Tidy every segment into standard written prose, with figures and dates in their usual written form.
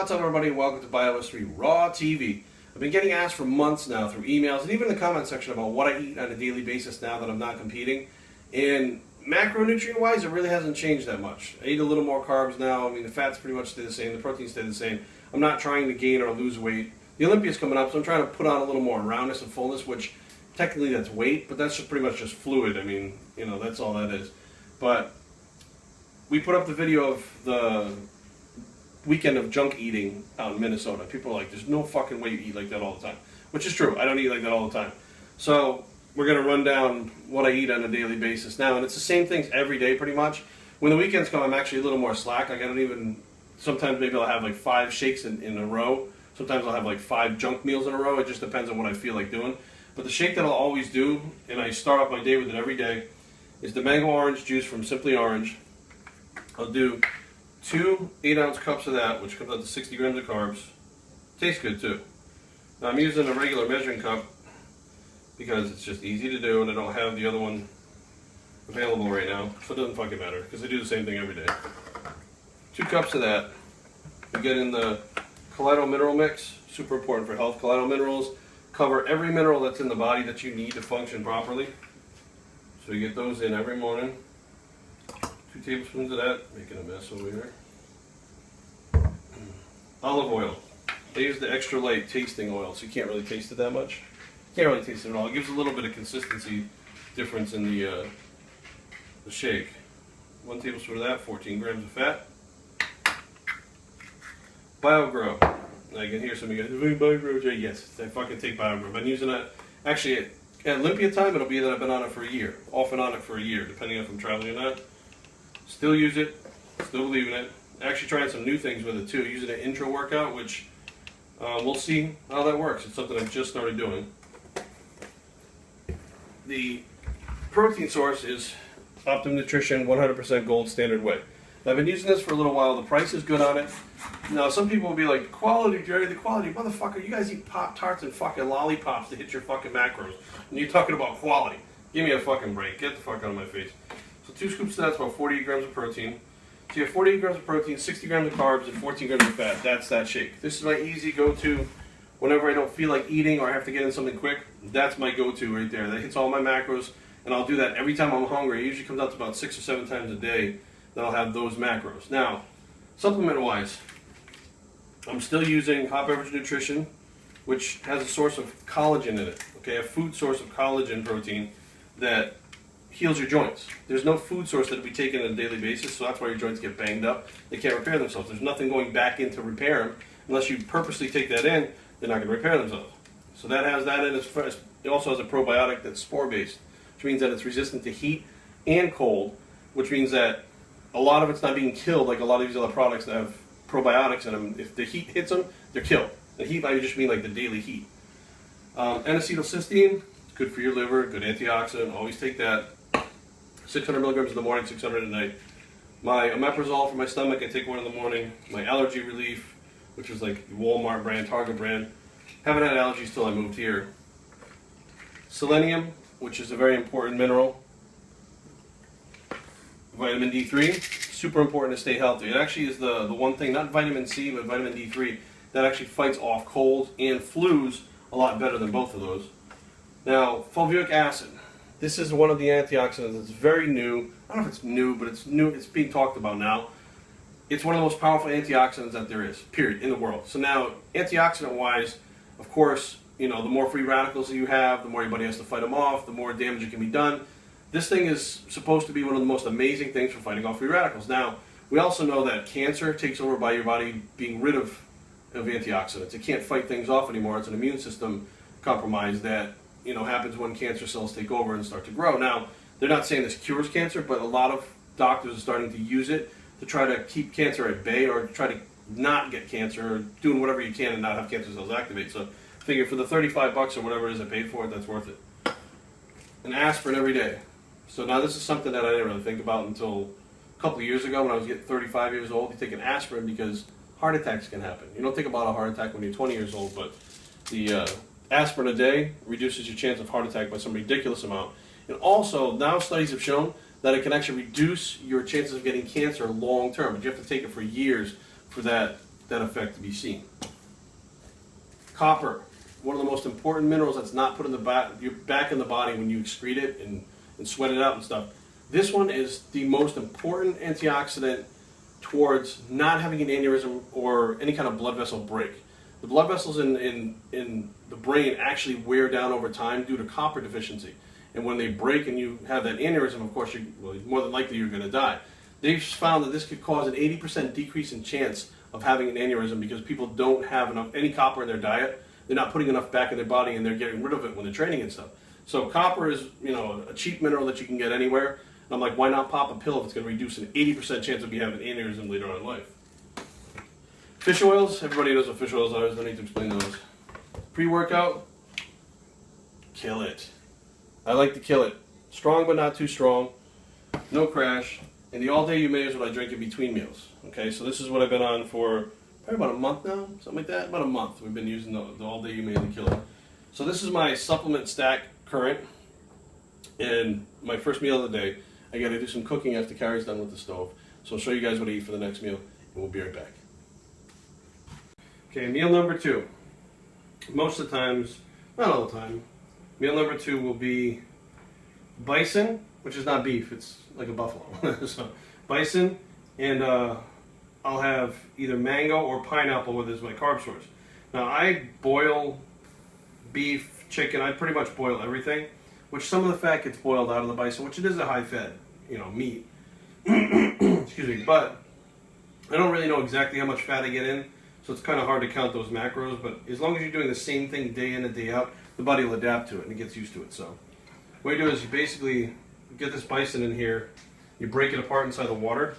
What's up, everybody? Welcome to Bios3 Raw TV. I've been getting asked for months now through emails and even in the comment section about what I eat on a daily basis now that I'm not competing. And macronutrient-wise, it really hasn't changed that much. I eat a little more carbs now. I mean, the fats pretty much stay the same. The proteins stay the same. I'm not trying to gain or lose weight. The Olympia's coming up, so I'm trying to put on a little more roundness and fullness, which technically that's weight, but that's just pretty much just fluid. I mean, you know, that's all that is. But we put up the video of the weekend of junk eating out in Minnesota. People are like, there's no fucking way you eat like that all the time. Which is true. I don't eat like that all the time. So we're going to run down what I eat on a daily basis now. And it's the same things every day pretty much. When the weekends come, I'm actually a little more slack. Like I don't even, sometimes maybe I'll have like 5 shakes in a row. Sometimes I'll have like 5 junk meals in a row. It just depends on what I feel like doing. But the shake that I'll always do, and I start off my day with it every day, is the mango orange juice from Simply Orange. I'll do 2 8-ounce cups of that, which comes out to 60 grams of carbs. Tastes good too. Now I'm using a regular measuring cup because it's just easy to do and I don't have the other one available right now, so it doesn't fucking matter because I do the same thing every day. 2 cups of that. You get in the Kaleido mineral mix, super important for health. Kaleido minerals cover every mineral that's in the body that you need to function properly. So you get those in every morning. 2 tablespoons of that, making a mess over here. Olive oil. I use the extra light tasting oil, so you can't really taste it that much. You can't really taste it at all. It gives a little bit of consistency difference in the shake. 1 tablespoon of that, 14 grams of fat. BioGrow. Now you can hear some of you guys, BioGrow, Jay. Yes, I fucking take BioGrow. I've been using it, actually at Olympia time, it'll be that I've been on it for a year. Off and on it for a year, depending if I'm traveling or not. Still use it, still believe in it. Actually trying some new things with it too, using an intro workout, which we'll see how that works. It's something I've just started doing. The protein source is Optimum Nutrition 100% Gold Standard Whey. I've been using this for a little while. The price is good on it. Now some people will be like, quality, Jerry, the quality. Motherfucker, you guys eat Pop-Tarts and fucking lollipops to hit your fucking macros. And you're talking about quality. Give me a fucking break. Get the fuck out of my face. So 2 scoops of that's about 48 grams of protein. So you have 48 grams of protein, 60 grams of carbs, and 14 grams of fat. That's that shake. This is my easy go-to whenever I don't feel like eating or I have to get in something quick. That's my go-to right there. That hits all my macros, and I'll do that every time I'm hungry. It usually comes out to about 6 or 7 times a day that I'll have those macros. Now, supplement-wise, I'm still using Hot Beverage Nutrition, which has a source of collagen in it. Okay, a food source of collagen protein that heals your joints. There's no food source that will be taken on a daily basis, so that's why your joints get banged up. They can't repair themselves. There's nothing going back in to repair them. Unless you purposely take that in, they're not going to repair themselves. So that has that in its first. It also has a probiotic that's spore-based, which means that it's resistant to heat and cold, which means that a lot of it's not being killed like a lot of these other products that have probiotics in them. If the heat hits them, they're killed. The heat, I just mean like the daily heat. N-acetylcysteine, good for your liver, good antioxidant. Always take that. 600 milligrams in the morning, 600 at night. My omeprazole for my stomach, I take 1 in the morning. My allergy relief, which is like Walmart brand, Target brand. Haven't had allergies till I moved here. Selenium, which is a very important mineral. Vitamin D3, super important to stay healthy. It actually is the one thing, not vitamin C, but vitamin D3, that actually fights off colds and flus a lot better than both of those. Now, fulvic acid. This is one of the antioxidants that's very new. I don't know if it's new, but it's new. It's being talked about now. It's one of the most powerful antioxidants that there is, period, in the world. So now, antioxidant-wise, of course, you know, the more free radicals that you have, the more your body has to fight them off, the more damage that can be done. This thing is supposed to be one of the most amazing things for fighting off free radicals. Now, we also know that cancer takes over by your body being rid of antioxidants. It can't fight things off anymore. It's an immune system compromise that, you know, happens when cancer cells take over and start to grow. Now, they're not saying this cures cancer, but a lot of doctors are starting to use it to try to keep cancer at bay or try to not get cancer, or doing whatever you can and not have cancer cells activate. So, I figure for the 35 bucks or whatever it is I paid for it, that's worth it. An aspirin every day. So now this is something that I didn't really think about until a couple of years ago when I was getting 35 years old. You take an aspirin because heart attacks can happen. You don't think about a heart attack when you're 20 years old, but the aspirin a day reduces your chance of heart attack by some ridiculous amount. And also, now studies have shown that it can actually reduce your chances of getting cancer long term, but you have to take it for years for that that effect to be seen. Copper, one of the most important minerals that's not put in the back in the body when you excrete it and sweat it out and stuff. This one is the most important antioxidant towards not having an aneurysm or any kind of blood vessel break. The blood vessels in the brain actually wear down over time due to copper deficiency. And when they break and you have that aneurysm, of course, more than likely you're going to die. They've found that this could cause an 80% decrease in chance of having an aneurysm because people don't have any copper in their diet. They're not putting enough back in their body, and they're getting rid of it when they're training and stuff. So copper is, a cheap mineral that you can get anywhere. And I'm like, why not pop a pill if it's going to reduce an 80% chance of you having an aneurysm later on in life? Fish oils, everybody knows what fish oils are. I don't need to explain those. Pre-workout, kill it. I like to kill it. Strong but not too strong. No crash. And the all-day you may is what I drink in between meals. Okay, so this is what I've been on for probably about a month now, something like that. About a month we've been using the all-day you may and the kill it. So this is my supplement stack current. And my first meal of the day. I got to do some cooking after Carrie's done with the stove. So I'll show you guys what I eat for the next meal, and we'll be right back. Okay, meal number 2. Most of the times, not all the time, meal number 2 will be bison, which is not beef, it's like a buffalo. So bison, and I'll have either mango or pineapple with as my carb source. Now I boil beef, chicken, I pretty much boil everything, which some of the fat gets boiled out of the bison, which it is a high fat, meat. Excuse me, but I don't really know exactly how much fat I get in, so it's kind of hard to count those macros, but as long as you're doing the same thing day in and day out, the body will adapt to it and it gets used to it. So what you do is you basically get this bison in here, you break it apart inside the water,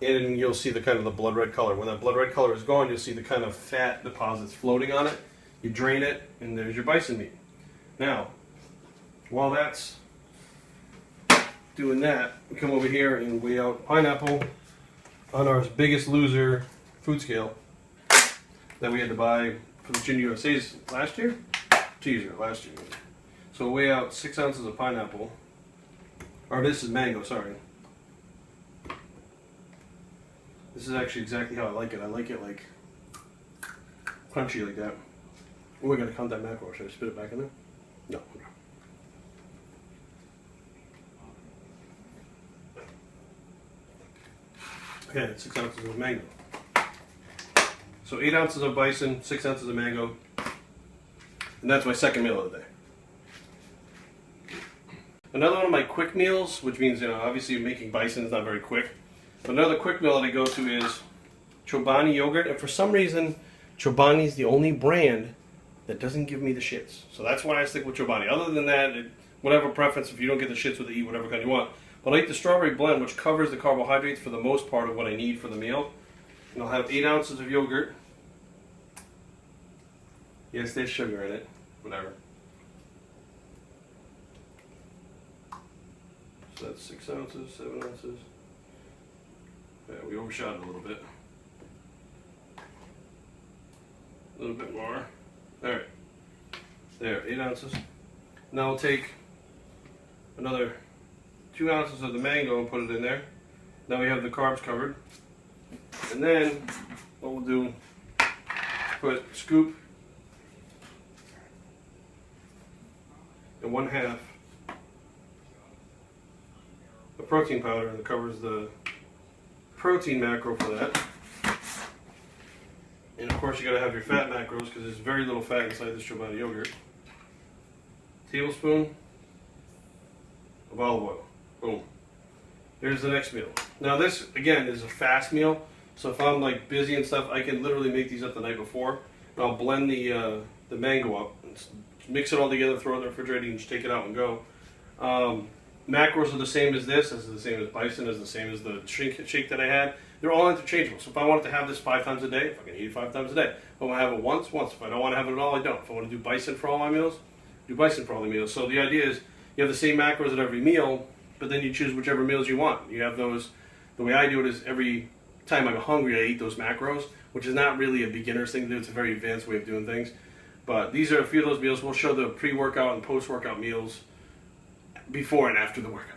and you'll see the kind of the blood red color. When that blood red color is gone, you'll see the kind of fat deposits floating on it. You drain it, and there's your bison meat. Now, while that's doing that, we come over here and weigh out pineapple on our Biggest Loser food scale that we had to buy for the Junior USA's last year? 2 years ago, last year. So weigh out 6 ounces of pineapple, or this is mango, sorry. This is actually exactly how I like it. I like it like crunchy like that. Oh, we gotta count that macro. Should I spit it back in there? No. Okay, 6 ounces of mango. So 8 ounces of bison, 6 ounces of mango, and that's my second meal of the day. Another one of my quick meals, which means, obviously making bison is not very quick, but another quick meal that I go to is Chobani yogurt, and for some reason, Chobani is the only brand that doesn't give me the shits. So that's why I stick with Chobani. Other than that, whatever preference, if you don't get the shits with it, eat whatever kind you want. But I eat the strawberry blend, which covers the carbohydrates for the most part of what I need for the meal. And I'll have 8 ounces of yogurt. Yes, there's sugar in it. Whatever. So that's 6 ounces, 7 ounces. Yeah, we overshot it a little bit. A little bit more. Alright. There, 8 ounces. Now I'll take another 2 ounces of the mango and put it in there. Now we have the carbs covered. And then what we'll do, put scoop and 1/2 the protein powder, and it covers the protein macro for that. And of course you gotta have your fat macros because there's very little fat inside this Chobani yogurt. Tablespoon of olive oil. Boom. Here's the next meal. Now this, again, is a fast meal. So if I'm like busy and stuff, I can literally make these up the night before. And I'll blend the mango up, and mix it all together, throw it in the refrigerator, and just take it out and go. Macros are the same as this, as the same as bison, as the same as the shake that I had. They're all interchangeable. So if I wanted to have this 5 times a day, if I can eat it 5 times a day. If I want to have it once. If I don't want to have it at all, I don't. If I want to do bison for all my meals, do bison for all the meals. So the idea is you have the same macros at every meal, but then you choose whichever meals you want. You have those, the way I do it is every time I'm hungry, I eat those macros, which is not really a beginner's thing to do. It's a very advanced way of doing things. But these are a few of those meals. We'll show the pre-workout and post-workout meals before and after the workout.